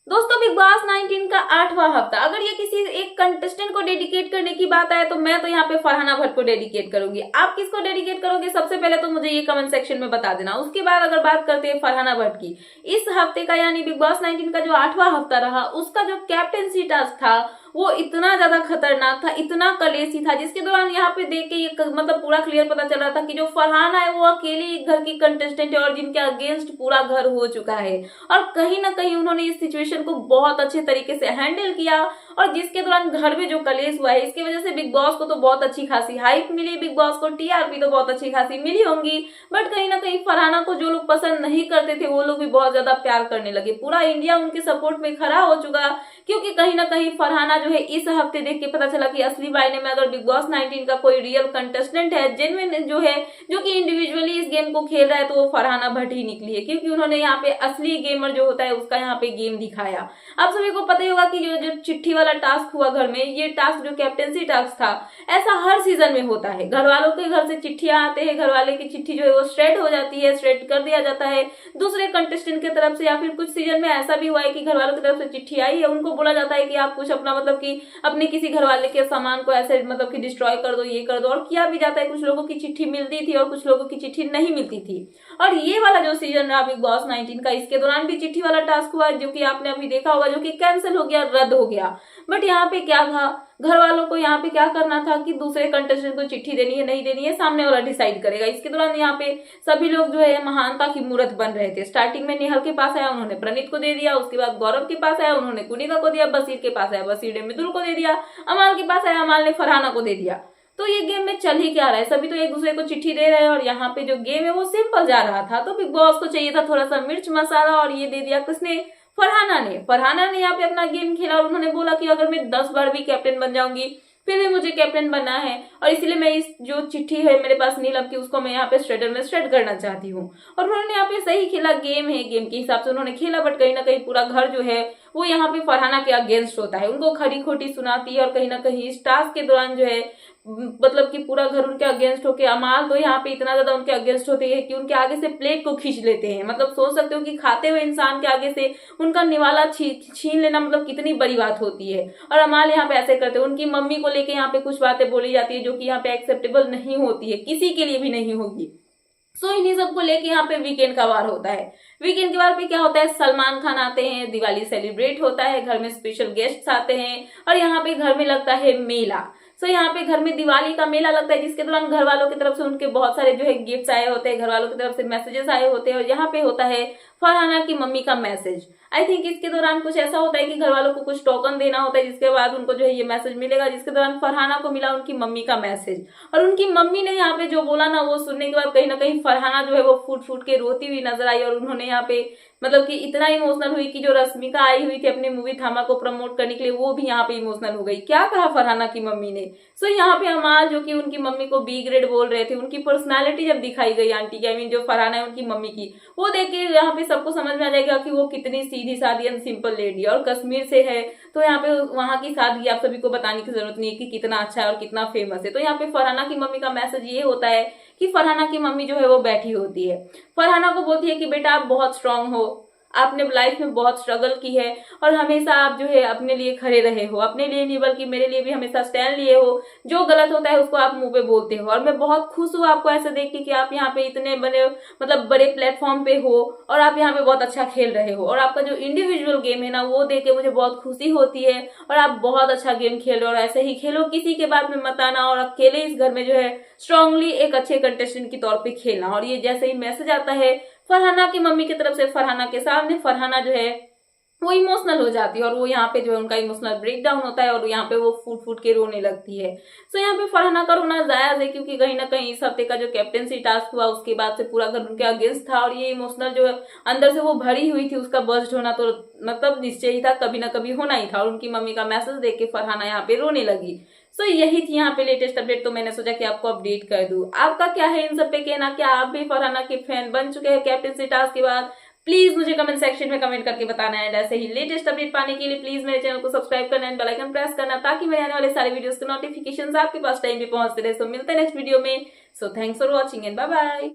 दोस्तों big boss 19 का 8वां हफ्ता, अगर ये किसी एक कंटेस्टेंट को डेडिकेट करने की बात आए तो मैं तो यहाँ पे फरहाना भट्ट को डेडिकेट करूंगी। आप किसको डेडिकेट करोगे सबसे पहले तो मुझे ये कमेंट सेक्शन में बता देना। उसके बाद अगर बात करते हैं फरहाना भट्ट की, इस हफ्ते का यानी बिग बॉस 19 का जो 8वां हफ्ता रहा, उसका जो कैप्टेंसी टास्क था वो इतना ज्यादा खतरनाक था, इतना कलेशी था, जिसके दौरान यहाँ पे देख के ये मतलब पूरा क्लियर पता चल रहा था कि जो फरहाना है वो अकेली घर की कंटेस्टेंट है और जिनके अगेंस्ट पूरा घर हो चुका है। और कहीं ना कहीं उन्होंने इस सिचुएशन को बहुत अच्छे तरीके से हैंडल किया और जिसके दौरान घर में जो कलेश हुआ है इसकी वजह से बिग बॉस को तो बहुत अच्छी खासी हाइप मिली, बिग बॉस को टीआरपी तो बहुत अच्छी खासी मिली होंगी, बट कहीं ना कहीं फरहाना को जो लोग पसंद नहीं करते थे वो लोग भी बहुत ज्यादा प्यार करने लगे। पूरा इंडिया उनके सपोर्ट में खड़ा हो चुका, क्योंकि कहीं ना कहीं फरहाना जो है इस हफ्ते देख के पता चला कि असली मायने में अगर बिग बॉस 19 का कोई रियल कंटेस्टेंट है, जेन्युइन जो है, जो कि इंडिविजुअली इस गेम को खेल रहा है, तो वो फरहाना भट्ट ही निकली है, क्योंकि उन्होंने यहाँ पे असली गेमर जो होता है उसका यहाँ पे गेम दिखाया। आप सभी को पता ही होगा कि जो चिट्ठी वाला टास्क हुआ घर में, ये टास्क जो कैप्टेंसी टास्क था, ऐसा हर सीजन में होता है। घर वालों के घर से चिट्ठियां आते हैं, घर वाले की चिट्ठी जो है वो श्रेड हो जाती है, श्रेड कर दिया जाता है दूसरे कंटेस्टेंट की तरफ से, या फिर कुछ सीजन में ऐसा भी हुआ है कि घर वालों की तरफ से चिट्ठी आई है, उनको बोला जाता है कि आप कुछ अपना मतलब कि अपने किसी घर वाले के सामान को ऐसे मतलब कि डिस्ट्रॉय कर दो, ये कर दो, और किया भी जाता है। कुछ लोगों की चिट्ठी मिलती थी और कुछ लोगों की चिट्ठी नहीं मिलती थी। और ये वाला जो सीजन रहा बिग बॉस 19 का, इसके दौरान भी चिट्ठी वाला टास्क हुआ जो कि आपने अभी देखा होगा, जो कि कैंसिल हो गया, रद्द हो गया। बट यहाँ पे क्या था, घर वालों को यहाँ पे क्या करना था कि दूसरे कंटेस्टेंट को चिट्ठी देनी है नहीं देनी है, सामने वाला डिसाइड करेगा। इसके दौरान यहाँ पे सभी लोग जो है महानता की मूर्त बन रहे थे। स्टार्टिंग में निहल के पास आया, उन्होंने प्रणीत को दे दिया। उसके बाद गौरव के पास आया, उन्होंने कुनिका को दिया। बसीर के पास आया, बसीर ने मितुल को दे दिया। अमाल के पास आया, अमाल ने फरहाना को दे दिया। तो ये गेम में चल ही क्या रहा है, सभी तो एक दूसरे को चिट्ठी दे रहे हैं और यहाँ पे जो गेम है वो सिंपल जा रहा था। तो बिग बॉस को चाहिए था थोड़ा सा मिर्च मसाला, और ये दे दिया किसने, फरहाना ने यहाँ पे अपना गेम खेला और उन्होंने बोला कि अगर मैं 10 बार भी कैप्टन बन जाऊंगी फिर भी मुझे कैप्टन बनना है, और इसलिए मैं इस जो चिट्ठी है मेरे पास नीलम की, उसको मैं यहाँ पे श्रेडर में श्रेड करना चाहती हूँ। और उन्होंने यहाँ पे सही खेला, गेम है, गेम के हिसाब से उन्होंने खेला। बट कहीं ना कहीं पूरा घर जो है वो यहाँ पे फरहाना के अगेंस्ट होता है, उनको खरी खोटी सुनाती है, और कहीं ना कहीं इस टास्क के दौरान जो है मतलब कि पूरा घर उनके अगेंस्ट होके, अमाल तो यहाँ पे इतना ज्यादा उनके अगेंस्ट होते हैं कि उनके आगे से प्लेट को खींच लेते हैं। मतलब सोच सकते हो कि खाते हुए इंसान के आगे से उनका निवाला छीन लेना मतलब कितनी बड़ी बात होती है। और अमाल यहाँ पे ऐसे करते हैं। उनकी मम्मी को लेके यहाँ पे कुछ बातें बोली जाती है जो कि यहाँ पे एक्सेप्टेबल नहीं होती है, किसी के लिए भी नहीं होगी। सो इन्हीं सबको लेके यहाँ पे वीकेंड का वार होता है। वीकेंड के वार पे क्या होता है, सलमान खान आते हैं, दिवाली सेलिब्रेट होता है, घर में स्पेशल गेस्ट्स आते हैं और यहाँ पे घर में लगता है मेला। सो यहाँ पे घर में दिवाली का मेला लगता है, जिसके दौरान घर वालों की तरफ से उनके बहुत सारे जो है गिफ्ट्स आए होते हैं, घर वालों की तरफ से मैसेजेस आए होते हैं, और यहाँ पे होता है फरहाना की मम्मी का मैसेज। आई थिंक इसके दौरान कुछ ऐसा होता है कि घर वालों को कुछ टोकन देना होता है, जिसके बाद उनको जो है ये मैसेज मिलेगा, जिसके दौरान फरहाना को मिला उनकी मम्मी का मैसेज। और उनकी मम्मी ने यहाँ पे जो बोला ना, वो सुनने के बाद कहीं ना कहीं फरहाना जो है वो फूट फूट के रोती हुई नजर आई, और उन्होंने यहाँ पे मतलब कि इतना इमोशनल हुई कि जो रश्मिका आई हुई थी अपनी मूवी थामा को प्रमोट करने के लिए, वो भी यहाँ पे इमोशनल हो गई। क्या कहा फरहाना की मम्मी ने। सो यहाँ पे अमाल जो कि उनकी मम्मी को बी ग्रेड बोल रहे थे, उनकी पर्सनालिटी जब दिखाई गई आंटी की, आई मीन जो फरहाना है उनकी मम्मी की, वो देख के यहाँ पे सबको समझ में आ जाएगा कि वो कितनी सीधी सादी एंड सिंपल लेडी, और कश्मीर से है, तो यहाँ पे वहां की सादगी आप सभी को बताने की जरूरत नहीं है कि कितना अच्छा है और कितना फेमस है। तो यहाँ पे फरहाना की मम्मी का मैसेज ये होता है कि फरहाना की मम्मी जो है वो बैठी होती है, फरहाना को बोलती है कि बेटा आप बहुत स्ट्रांग हो, आपने लाइफ में बहुत स्ट्रगल की है, और हमेशा आप जो है अपने लिए खड़े रहे हो, अपने लिए नहीं बल्कि मेरे लिए भी हमेशा स्टैंड लिए हो। जो गलत होता है उसको आप मुंह पे बोलते हो, और मैं बहुत खुश हूँ आपको ऐसे देख के कि आप यहाँ पे इतने बड़े मतलब बड़े प्लेटफॉर्म पे हो और आप यहाँ पे बहुत अच्छा खेल रहे हो, और आपका जो इंडिविजुअल गेम है ना वो देख के मुझे बहुत खुशी होती है, और आप बहुत अच्छा गेम खेल रहे हो, और ऐसे ही खेलो, किसी के बात में मत आना, और अकेले इस घर में जो है स्ट्रांगली एक अच्छे कंटेस्टेंट के तौर पे खेलना। और ये जैसे ही मैसेज आता है फरहाना की मम्मी की तरफ से फरहाना के सामने, फरहाना जो है वो इमोशनल हो जाती है, और वो यहाँ पे जो है उनका इमोशनल ब्रेकडाउन होता है, और यहाँ पे वो फूट फूट के रोने लगती है। सो यहाँ पे फरहाना का रोना जायज है, क्योंकि कहीं ना कहीं इस हफ्ते का जो कैप्टेंसी टास्क हुआ उसके बाद से पूरा घर उनके अगेंस्ट था, और ये इमोशनल जो है अंदर से वो भरी हुई थी, उसका बर्स्ट होना तो मतलब निश्चय ही था, कभी ना कभी होना ही था। और उनकी मम्मी का मैसेज देख के फरहाना यहाँ पे रोने लगी। सो यही थी यहाँ पे लेटेस्ट अपडेट, तो मैंने सोचा कि आपको अपडेट कर दूं। आपका क्या है इन सब पे कहना, क्या आप भी फरहाना के फैन बन चुके हैं कैप्टेंसी टास्क के बाद? प्लीज मुझे कमेंट सेक्शन में कमेंट करके बताना है। ऐसे ही लेटेस्ट अपडेट पाने के लिए प्लीज मेरे चैनल को सब्सक्राइब करना एंड बेल आइकन प्रेस करना, ताकि मेरे आने वाले सारे वीडियोस के नोटिफिकेशंस आपके पास टाइम पे पहुंचते रहे। सो मिलते हैं नेक्स्ट वीडियो में। So thanks for watching and bye bye.